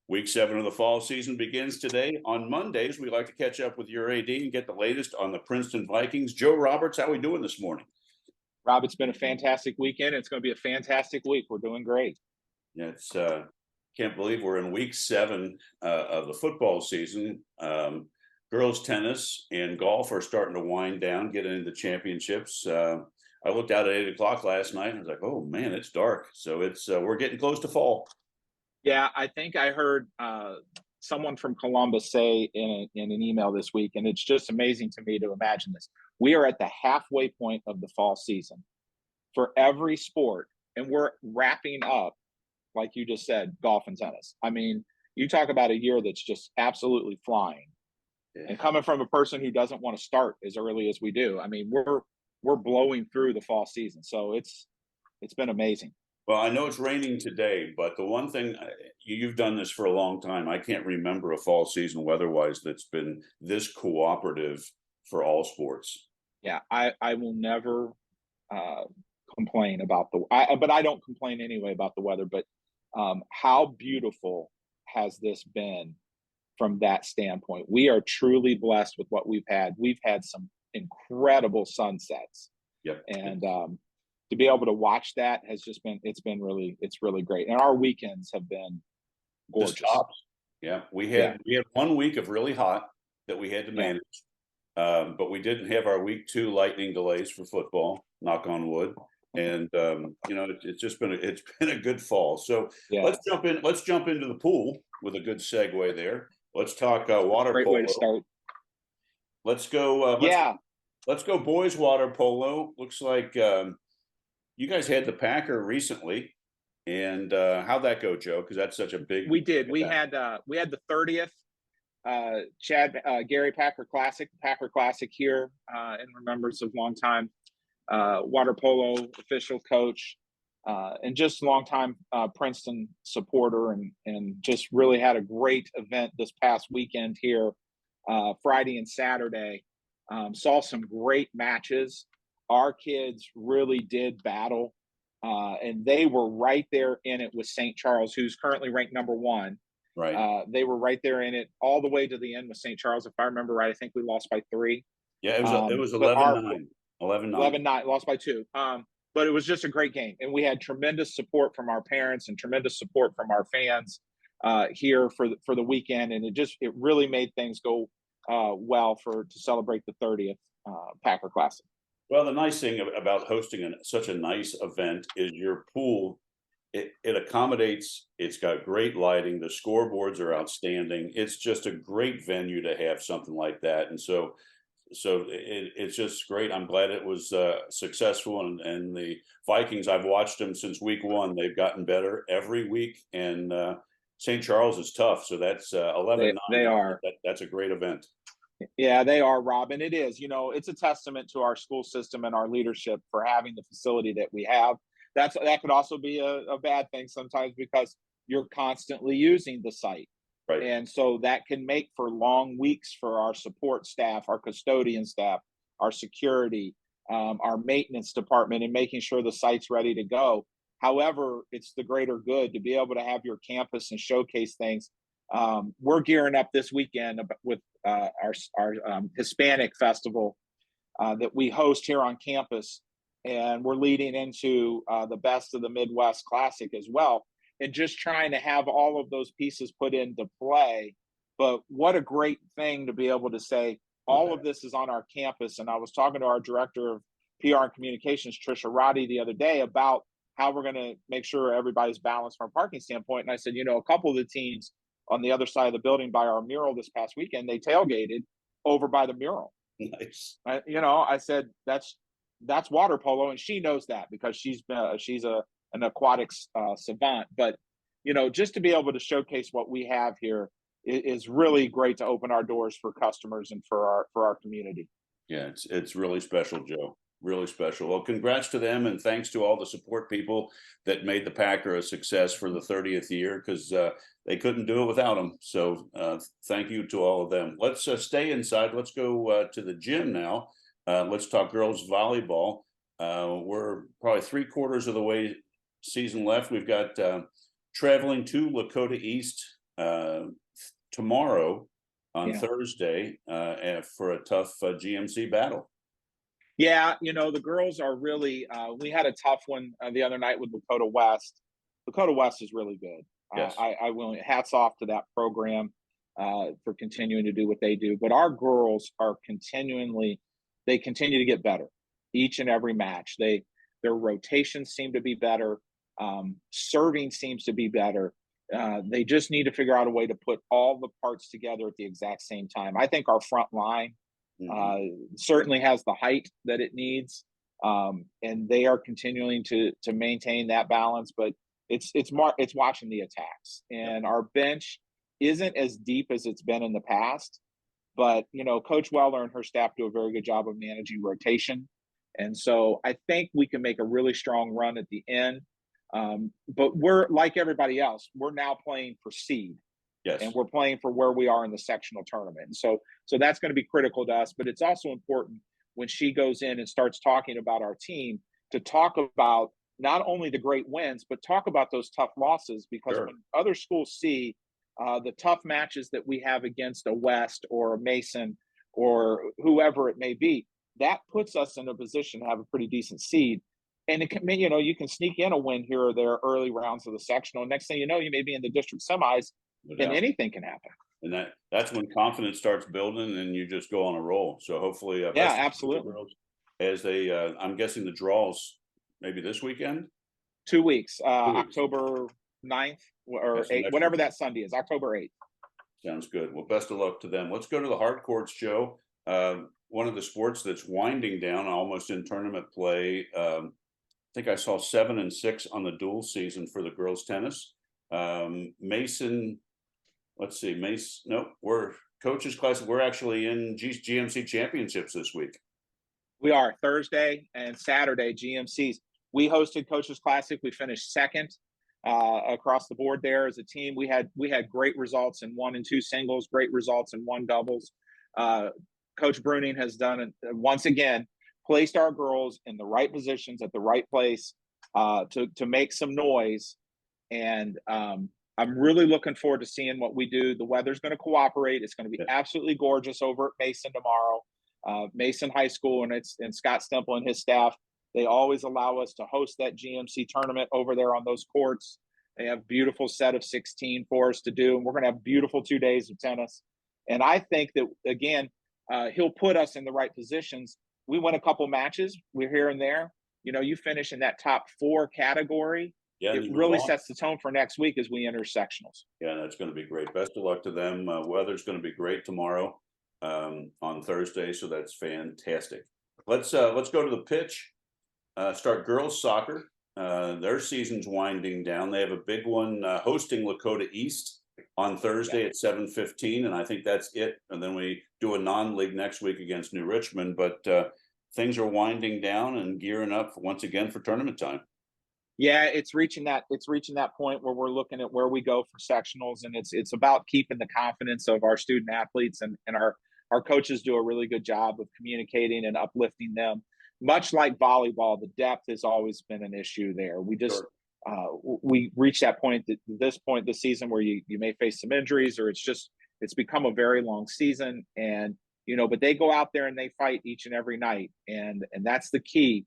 Week 7 of the fall season begins today. On Mondays, we like to catch up with your AD and get the latest on the Princeton Vikings. Joe Roberts, how are we doing this morning? Rob, it's been a fantastic weekend. It's going to be a fantastic week. We're doing great. Yeah, it's can't believe we're in week 7 of the football season. Girls tennis and golf are starting to wind down, getting into championships. I looked out at 8 o'clock last night and I was like, oh man, it's dark. So it's we're getting close to fall. Yeah, I think I heard someone from Columbus say in an email this week, and it's just amazing to me to imagine this. We are at the halfway point of the fall season for every sport, and we're wrapping up, like you just said, golf and tennis. I mean, you talk about a year that's just absolutely flying. Yeah. And coming from a person who doesn't want to start as early as we do, I mean, we're blowing through the fall season, so it's been amazing. Well, I know it's raining today, but the one thing you've done this for a long time. I can't remember a fall season weather-wise that's been this cooperative for all sports. Yeah, I will never uh, complain about but I don't complain anyway about the weather. But how beautiful has this been from that standpoint? We are truly blessed with what we've had. We've had some incredible sunsets, Yep. and to be able to watch that has just been it's really great. And our weekends have been Just gorgeous. tops. Yeah, Yeah, we had 1 week of really hot that we had to yeah. manage, but we didn't have our week 2 lightning delays for football. Knock on wood. And it's just been it's been a good fall. So Yeah, let's jump in. Let's jump into the pool with a good segue there. Let's talk water great way to polo. start. Let's go. Yeah, Let's go boys water polo. Looks like you guys had the Packer recently, and how'd that go, Joe? Because that's such a big we did. event. We had the 30th Chad Gary Packer Classic here in remembrance of longtime water polo official coach and just longtime Princeton supporter, and just really had a great event this past weekend here, Friday and Saturday. Saw some great matches. Our kids really did battle, and they were right there in it with St. Charles, who's currently ranked number 1. Right. They were right there in it all the way to the end with St. Charles. If I remember right, I think we lost by 3. Yeah, it was But 11-9. 11-9. 11-9, lost by 2. But it was just a great game, and we had tremendous support from our parents and tremendous support from our fans here for the weekend, and it really made things go well to celebrate the 30th Packer Classic. Well, the nice thing about hosting such a nice event is your pool. It accommodates. It's got great lighting. The scoreboards are outstanding. It's just a great venue to have something like that, and so it's just great. I'm glad it was successful, and the Vikings. I've watched them since week 1. They've gotten better every week, and St. Charles is tough. So that's 11-9. They are. That's a great event. Yeah, they are, Rob. And it is, it's a testament to our school system and our leadership for having the facility that we have. That could also be a bad thing sometimes, because you're constantly using the site. Right. And so that can make for long weeks for our support staff, our custodian staff, our security, our maintenance department, and making sure the site's ready to go. However, it's the greater good to be able to have your campus and showcase things. We're gearing up this weekend with our Hispanic festival that we host here on campus, and we're leading into the Best of the Midwest Classic as well, and just trying to have all of those pieces put into play. But what a great thing to be able to say all of this is on our campus. And I was talking to our director of PR and communications, Trisha Roddy, the other day about how we're going to make sure everybody's balanced from a parking standpoint. And I said, a couple of the teams on the other side of the building by our mural this past weekend, they tailgated over by the mural. Nice. I said, that's water polo, and she knows that because she's an aquatics savant. But just to be able to showcase what we have here is really great to open our doors for customers and for our community. Yeah, it's really special, Joe. Really special. Well, congrats to them, and thanks to all the support people that made the Packer a success for the 30th year, because they couldn't do it without them. So thank you to all of them. Let's stay inside. Let's go to the gym now. Let's talk girls volleyball. We're probably 3/4 of the way season left. We've got traveling to Lakota East uh, tomorrow on Yeah. Thursday for a tough GMC battle. Yeah, the girls are really. We had a tough one the other night with Lakota West. Lakota West is really good. Yes, I will hats off to that program for continuing to do what they do. But our girls are they continue to get better each and every match. Their rotations seem to be better. Serving seems to be better. They just need to figure out a way to put all the parts together at the exact same time. I think our front line hmm uh, certainly has the height that it needs, and they are continuing to maintain that balance. But it's watching the attacks, yep, and our bench isn't as deep as it's been in the past. But Coach Weller and her staff do a very good job of managing rotation, and so I think we can make a really strong run at the end. But we're like everybody else. We're now playing for seed, and yes, we're playing for where we are in the sectional tournament. And so that's going to be critical to us. But it's also important when she goes in and starts talking about our team to talk about not only the great wins, but talk about those tough losses. Because sure, when other schools see the tough matches that we have against a West or a Mason or whoever it may be, that puts us in a position to have a pretty decent seed. And it can, you can sneak in a win here or there early rounds of the sectional. Next thing you know, you may be in the district semis, no and doubt. anything can happen. And that's when confidence starts building, and you just go on a roll. So hopefully, Yeah, best of luck with the absolutely. girls as they. I'm guessing the draws maybe this weekend. 2 weeks, 2 weeks. October 9th or Yes, 8th, next whatever weekend. that Sunday is, October 8th. Sounds good. Well, best of luck to them. Let's go to the hard courts, Joe. One of the sports that's winding down, almost in tournament play. I think I saw 7-6 on the dual season for the girls tennis. Mason, let's see, Mason. No, we're coaches class. We're actually in GMC championships this week. We are Thursday and Saturday GMCs. We hosted Coaches Classic. We finished second across the board there as a team. We had great results in 1 and 2 singles, great results in 1 doubles. Uh, Coach Bruning has done it once again, placed our girls in the right positions at the right place to make some noise. And I'm really looking forward to seeing what we do. The weather's going to cooperate. It's going to be Yeah. absolutely gorgeous over at Mason tomorrow. Mason High School and Scott Stemple and his staff, they always allow us to host that GMC tournament over there on those courts. They have a beautiful set of 16 for us to do, and we're going to have beautiful 2 days of tennis. And I think that, again, he'll put us in the right positions. We win a couple matches. We're here and there. You finish in that top 4 category, Yeah, and it you move really on. sets the tone for next week as we enter sectionals. Yeah, that's going to be great. Best of luck to them. Weather's going to be great tomorrow on Thursday, so that's fantastic. Let's go to the pitch. Start girls soccer. Their season's winding down. They have a big one hosting Lakota East on Thursday at 7:15, and I think that's it. And then we do a non-league next week against New Richmond. But things are winding down and gearing up once again for tournament time. Yeah, it's reaching that point where we're looking at where we go for sectionals, and it's about keeping the confidence of our student athletes, and our coaches do a really good job of communicating and uplifting them. Much like volleyball, the depth has always been an issue there. Sure. We reach that point this point this season where you may face some injuries, or it's become a very long season. And but they go out there and they fight each and every night, and that's the key.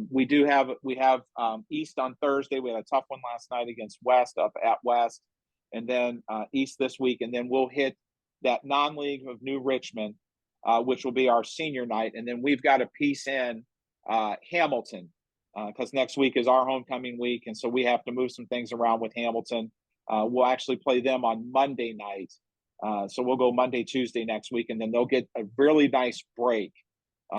We have East on Thursday. We had a tough one last night against West up at West, and then East this week, and then we'll hit that non-league of New Richmond, which will be our senior night, and then we've got to piece in Hamilton because next week is our homecoming week, and so we have to move some things around with Hamilton. We'll actually play them on Monday night, so we'll go Monday, Tuesday next week, and then they'll get a really nice break,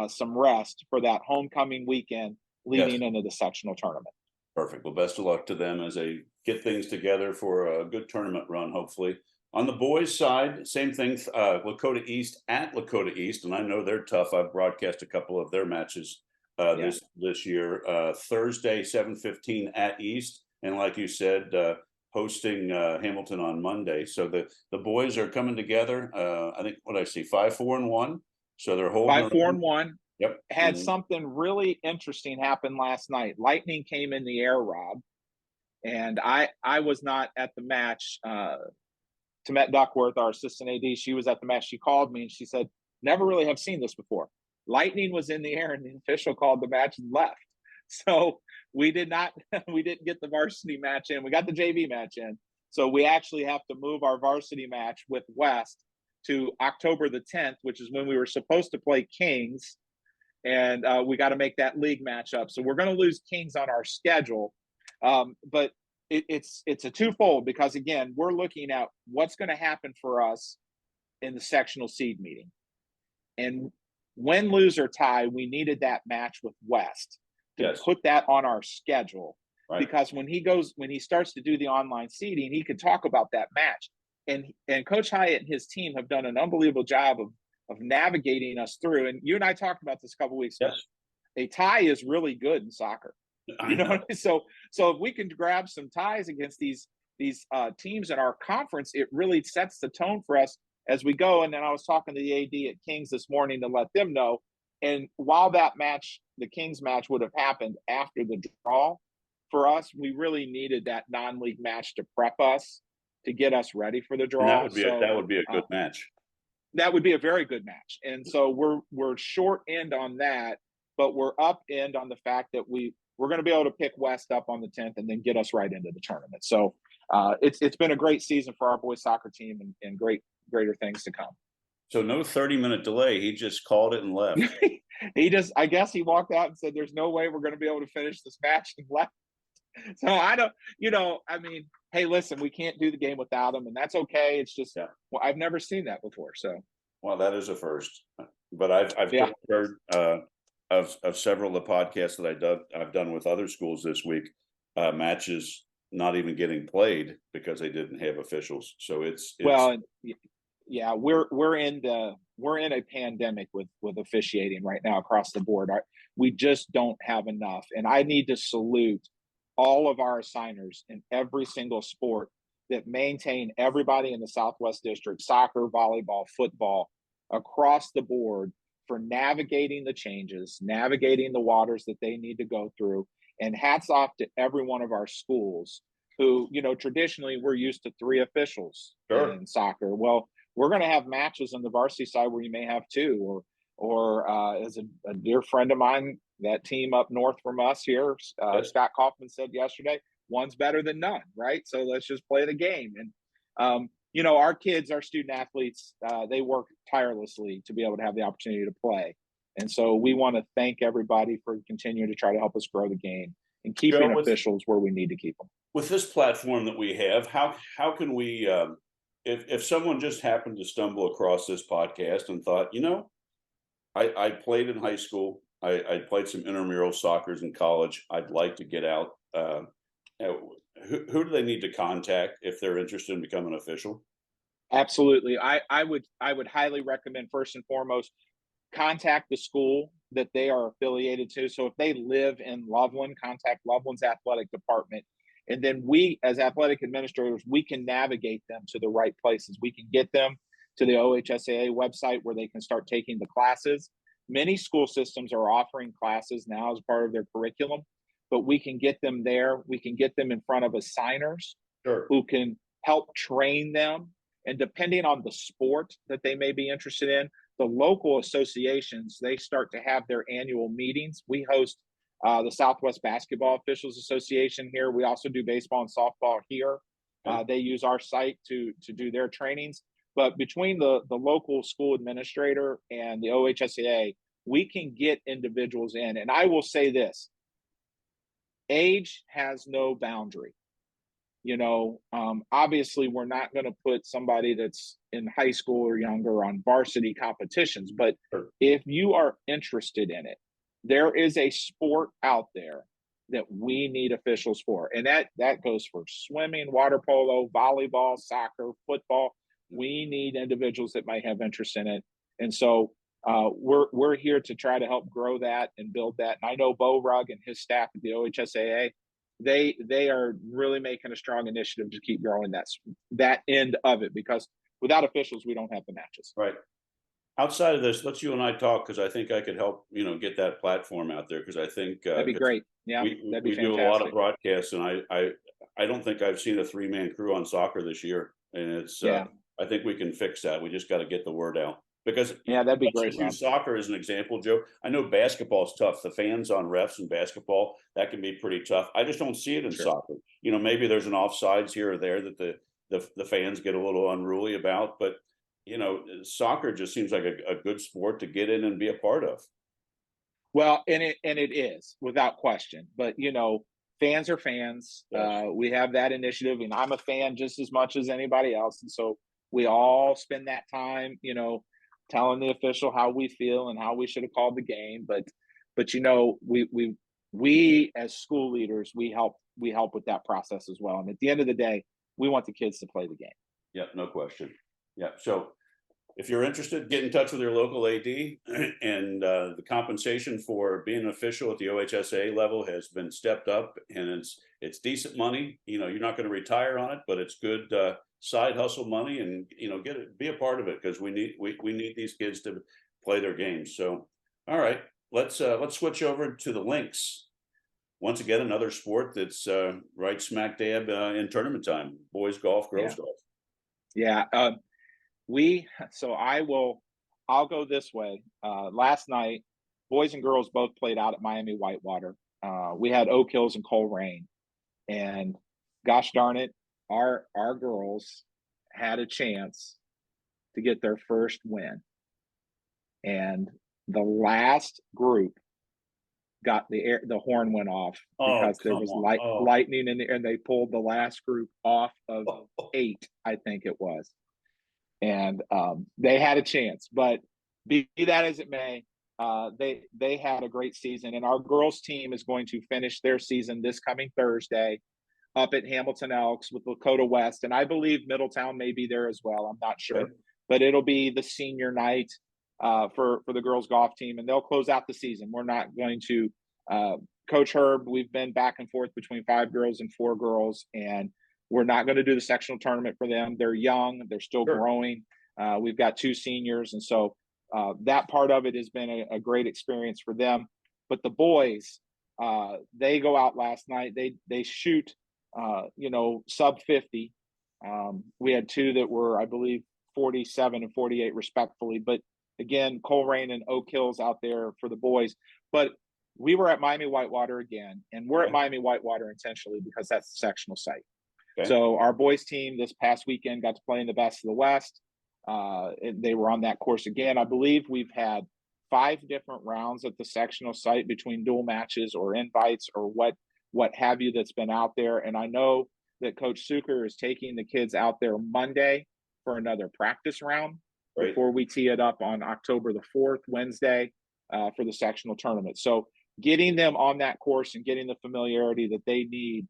some rest for that homecoming weekend Yes. leading into the sectional tournament. Perfect. Well, best of luck to them as they get things together for a good tournament run, hopefully. On the boys' side, same thing. Lakota East at Lakota East, and I know they're tough. I've broadcast a couple of their matches Yeah. this year. Thursday, 7:15 at East, and like you said, hosting Hamilton on Monday. So the boys are coming together. I think what I see 5-4-1. So they're holding. 5-4-1. Yep. Had something really interesting happen last night. Lightning came in the air, Rob, and I was not at the match Temet Duckworth, our assistant AD, she was at the match. She called me and she said, "Never really have seen this before. Lightning was in the air and the official called the match and left." So we did not, we didn't get the varsity match in. We got the JV match in. So we actually have to move our varsity match with West to October the 10th, which is when we were supposed to play Kings. And we got to make that league matchup. So we're going to lose Kings on our schedule. But it's a twofold, because again, we're looking at what's going to happen for us in the sectional seed meeting. And win, lose, or tie, we needed that match with West to put that on our schedule. Right. Because when he starts to do the online seeding, he could talk about that match. And Coach Hyatt and his team have done an unbelievable job of navigating us through. And you and I talked about this a couple of weeks ago. A tie is really good in soccer. You know? So if we can grab some ties against these teams in our conference, it really sets the tone for us as we go. And then I was talking to the AD at Kings this morning to let them know. And while that match, the Kings match, would have happened after the draw, for us, we really needed that non-league match to prep us, to get us ready for the draw. And that would be a good match. That would be a very good match. And so we're short end on that, but we're up end on the fact that we're going to be able to pick West up on the 10th and then get us right into the tournament. So it's been a great season for our boys soccer team, and greater things to come. So no 30-minute delay. He just called it and left. I guess he walked out and said, "There's no way we're going to be able to finish this match," and left. So I don't, I mean, hey, listen, we can't do the game without him, and that's okay. It's just, well, I've never seen that before. So, well, that is a first. But I've heard of several of the podcasts that I've done with other schools this week, matches not even getting played because they didn't have officials. So it's well, yeah, we're in a pandemic with officiating right now across the board. We just don't have enough, and I need to salute all of our assigners in every single sport that maintain everybody in the Southwest District, soccer, volleyball, football, across the board, for navigating the changes, navigating the waters that they need to go through. And hats off to every one of our schools who, traditionally we're used to 3 officials in soccer. Well, we're going to have matches on the varsity side where you may have 2, or as a dear friend of mine, that team up north from us here, Scott Kaufman, said yesterday, one's better than none, right? So let's just play the game. And, our kids, our student athletes, they work tirelessly to be able to have the opportunity to play. And so we want to thank everybody for continuing to try to help us grow the game and keeping officials where we need to keep them. With this platform that we have, how can we, if someone just happened to stumble across this podcast and thought, I played in high school, I played some intramural soccers in college, I'd like to get out, who do they need to contact if they're interested in becoming an official? Absolutely. I would highly recommend, first and foremost, contact the school that they are affiliated to. So if they live in Loveland, contact Loveland's athletic department. And then we, as athletic administrators, we can navigate them to the right places. We can get them to the OHSAA website where they can start taking the classes. Many school systems are offering classes now as part of their curriculum, but we can get them there. We can get them in front of assigners who can help train them. And depending on the sport that they may be interested in, the local associations, they start to have their annual meetings. We host the Southwest Basketball Officials Association here. We also do baseball and softball here. They use our site to do their trainings. But between the local school administrator and the OHSAA, we can get individuals in. And I will say this, age has no boundary. Obviously we're not going to put somebody that's in high school or younger on varsity competitions, but if you are interested in it, there is a sport out there that we need officials for. And that goes for swimming, water polo, volleyball, soccer, football. We need individuals that might have interest in it. And so we're here to try to help grow that and build that. And I know Bo Rugg and his staff at the OHSAA, they are really making a strong initiative to keep growing that end of it, because without officials, we don't have the matches. Right. Outside of this, let's you and I talk, because I think I could help, get that platform out there, because I think that'd be great. Yeah, that'd be fantastic. Do a lot of broadcasts, and I don't think I've seen a 3-man crew on soccer this year. and it's Yeah. I think we can fix that. We just got to get the word out because Yeah, that'd be great, let's Rob. use soccer as an example, Joe. I know basketball is tough. The fans on refs in basketball, that can be pretty tough. I just don't see it in Sure. soccer. Maybe there's an offsides here or there that the fans get a little unruly about, but soccer just seems like a good sport to get in and be a part of. Well, and it is without question. But fans are fans. Yes. We have that initiative, and I'm a fan just as much as anybody else. And so we all spend that time, telling the official how we feel and how we should have called the game. But we as school leaders, we help with that process as well. And at the end of the day, we want the kids to play the game. Yeah, no question. Yeah. So if you're interested, get in touch with your local AD, and the compensation for being an official at the OHSA level has been stepped up, and it's decent money. You're not going to retire on it, but it's good side hustle money, and be a part of it because we need these kids to play their games. So, all right, let's switch over to the links. Once again, another sport that's right smack dab in tournament time: boys golf, girls Yeah. golf. Yeah. I'll go this way. Last night, boys and girls both played out at Miami Whitewater. We had Oak Hills and Coleraine, and gosh darn it, our girls had a chance to get their first win. And the last group got the horn went off Oh, because there come was on. Oh. lightning in the and they pulled the last group off of 8, I think it was. And they had a chance, but be that as it may, they had a great season, and our girls team is going to finish their season this coming Thursday up at Hamilton Elks with Lakota West, and I believe Middletown may be there as well. I'm not sure, Okay. but it'll be the senior night for the girls golf team, and they'll close out the season. We're not going to Coach Herb. We've been back and forth between 5 girls and 4 girls, and we're not going to do the sectional tournament for them. They're young. They're still Sure. growing. We've got 2 seniors. And so that part of it has been a great experience for them. But the boys, they go out last night. They shoot, sub 50. We had 2 that were, I believe, 47 and 48 respectfully. But again, Coleraine and Oak Hills out there for the boys. But we were at Miami Whitewater again, and we're at Miami Whitewater intentionally because that's the sectional site. Okay. So our boys team this past weekend got to play in the Best of the West. They were on that course again. I believe we've had 5 different rounds at the sectional site between dual matches or invites or what have you that's been out there. And I know that Coach Suker is taking the kids out there Monday for another practice round before we tee it up on October the 4th, Wednesday, for the sectional tournament. So getting them on that course and getting the familiarity that they need,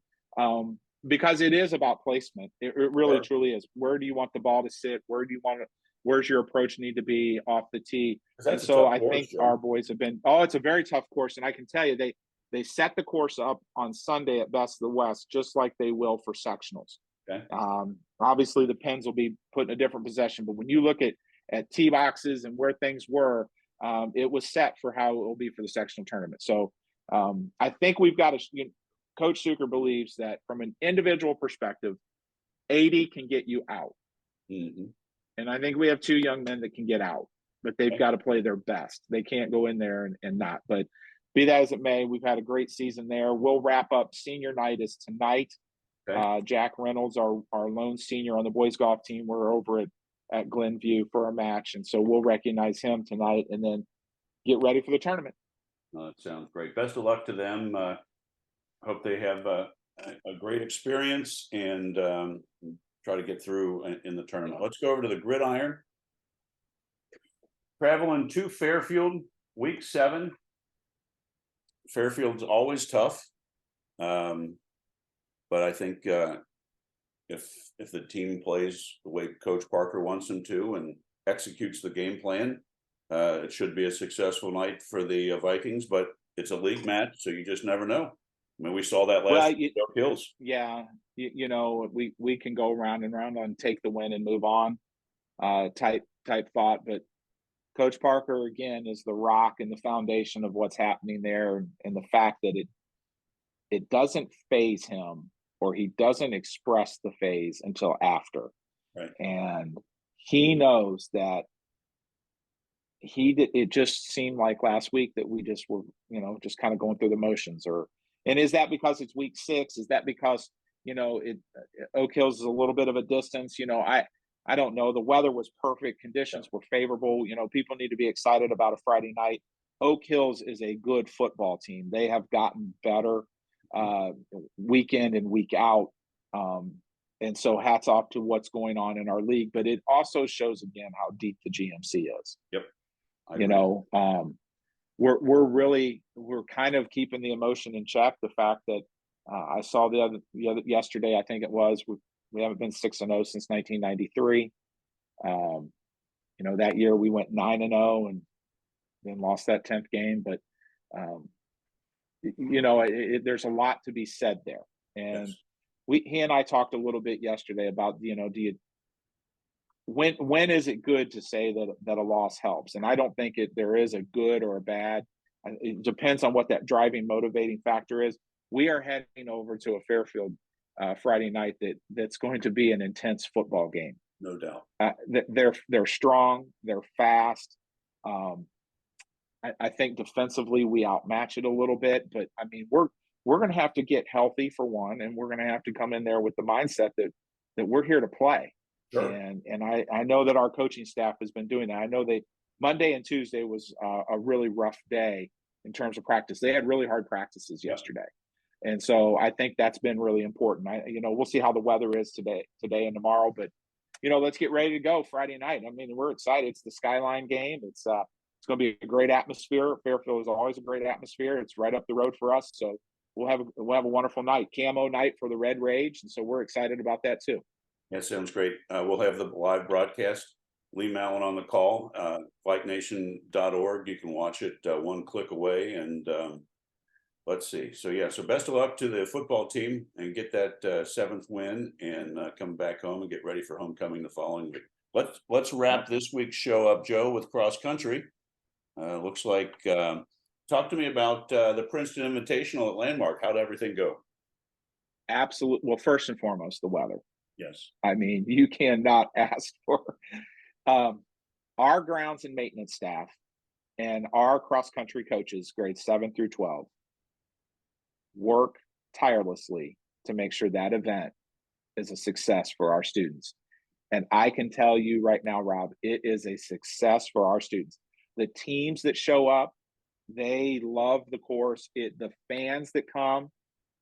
because it is about placement. It really truly is. Where do you want the ball to sit? Where's your approach need to be off the tee? And so I think our boys have been, it's a very tough course. And I can tell you, they set the course up on Sunday at Best of the West, just like they will for sectionals. Okay. Obviously the pins will be put in a different possession, but when you look at tee boxes and where things were, it was set for how it will be for the sectional tournament. So I think we've got to, Coach Suker believes that from an individual perspective, 80 can get you out. Mm-hmm. And I think we have 2 young men that can get out, but they've got to play their best. They can't go in there and not. But be that as it may, we've had a great season there. We'll wrap up senior night is tonight. Okay. Jack Reynolds, our lone senior on the boys golf team, we're over at Glenview for a match. And so we'll recognize him tonight and then get ready for the tournament. That sounds great. Best of luck to them. Hope they have a great experience and try to get through in the tournament. Let's go over to the gridiron. Traveling to Fairfield, week 7. Fairfield's always tough, but I think if the team plays the way Coach Parker wants them to and executes the game plan, it should be a successful night for the Vikings. But it's a league match, so you just never know. I mean, we saw that last week at Hills. Yeah, we can go round and round on take the win and move on, type thought. But Coach Parker again is the rock and the foundation of what's happening there, and the fact that it doesn't phase him, or he doesn't express the phase until after. Right. And he knows that it just seemed like last week that we just were, just kind of going through the motions. And is that because it's week 6? Is that because, Oak Hills is a little bit of a distance? I don't know. The weather was perfect. Conditions were favorable. People need to be excited about a Friday night. Oak Hills is a good football team. They have gotten better week in and week out. And so hats off to what's going on in our league, but it also shows again how deep the GMC is. Yep. You know, we're kind of keeping the emotion in check. The fact that I saw the other yesterday, I think it was, we haven't been 6-0 since 1993. That year we went 9-0 and then lost that 10th game. But there's a lot to be said there. And yes. he and I talked a little bit yesterday about, when is it good to say that a loss helps? And I don't think there is a good or a bad. It depends on what that driving, motivating factor is. We are heading over to a Fairfield Friday night that's going to be an intense football game. No doubt. They're strong. They're fast. I think defensively we outmatch it a little bit, but I mean we're going to have to get healthy for one, and we're going to have to come in there with the mindset that we're here to play. Sure. And I know that our coaching staff has been doing that. I know Monday and Tuesday was a really rough day in terms of practice. They had really hard practices yesterday. And so I think that's been really important. We'll see how the weather is today and tomorrow, but let's get ready to go Friday night. I mean, we're excited. It's the Skyline game. It's going to be a great atmosphere. Fairfield is always a great atmosphere. It's right up the road for us. So we'll have a wonderful night, camo night for the Red Rage. And so we're excited about that too. That sounds great. We'll have the live broadcast. Lee Mallon on the call, VikeNation.org. You can watch it one click away. And let's see. So best of luck to the football team and get that 7th win and come back home and get ready for homecoming the following week. Let's wrap this week's show up, Joe, with cross country. Looks like, talk to me about the Princeton Invitational at Landmark. How'd everything go? Absolutely. Well, first and foremost, the weather. Yes. I mean, you cannot ask for our grounds and maintenance staff and our cross country coaches, grades 7 through 12, work tirelessly to make sure that event is a success for our students. And I can tell you right now, Rob, it is a success for our students. The teams that show up, they love the course. The fans that come,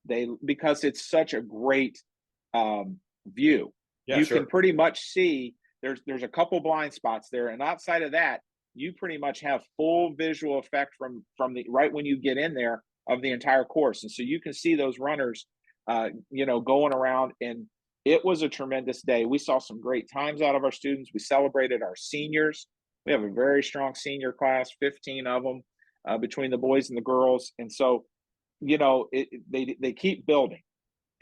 because it's such a great view. You can pretty much see there's a couple blind spots there, and outside of that, you pretty much have full visual effect from the right when you get in there of the entire course, and so you can see those runners, going around. And it was a tremendous day. We saw some great times out of our students. We celebrated our seniors. We have a very strong senior class, 15 of them between the boys and the girls, and so they keep building.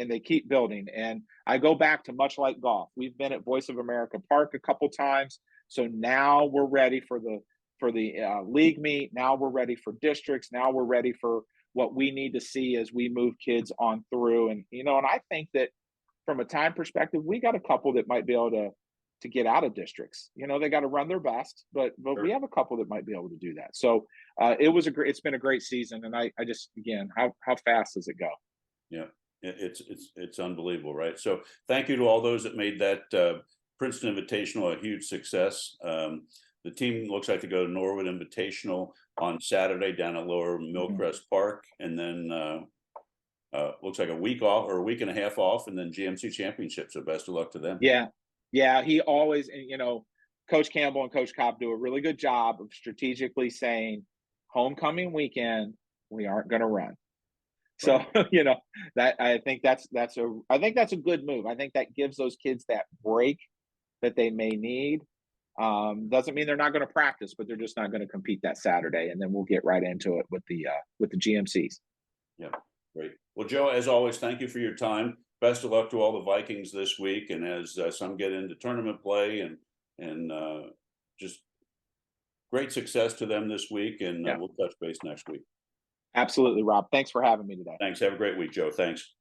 And they keep building. And I go back to much like golf. We've been at Voice of America Park a couple times. So now we're ready for the league meet. Now we're ready for districts. Now we're ready for what we need to see as we move kids on through. And and I think that from a time perspective, we got a couple that might be able to get out of districts. They got to run their best, but we have a couple that might be able to do that. So it's been a great season. And I just, again, how fast does it go? Yeah. It's unbelievable, right? So thank you to all those that made that Princeton Invitational a huge success. The team looks like to go to Norwood Invitational on Saturday down at Lower Millcrest Park, and then looks like a week off or a week and a half off, and then GMC Championship. So best of luck to them. Yeah. He always, Coach Campbell and Coach Cobb do a really good job of strategically saying, homecoming weekend, we aren't going to run. So, that I think that's a good move. I think that gives those kids that break that they may need. Doesn't mean they're not going to practice, but they're just not going to compete that Saturday. And then we'll get right into it with the GMCs. Yeah, great. Well, Joe, as always, thank you for your time. Best of luck to all the Vikings this week, and as some get into tournament play, and just great success to them this week. And we'll touch base next week. Absolutely, Rob. Thanks for having me today. Thanks. Have a great week, Joe. Thanks.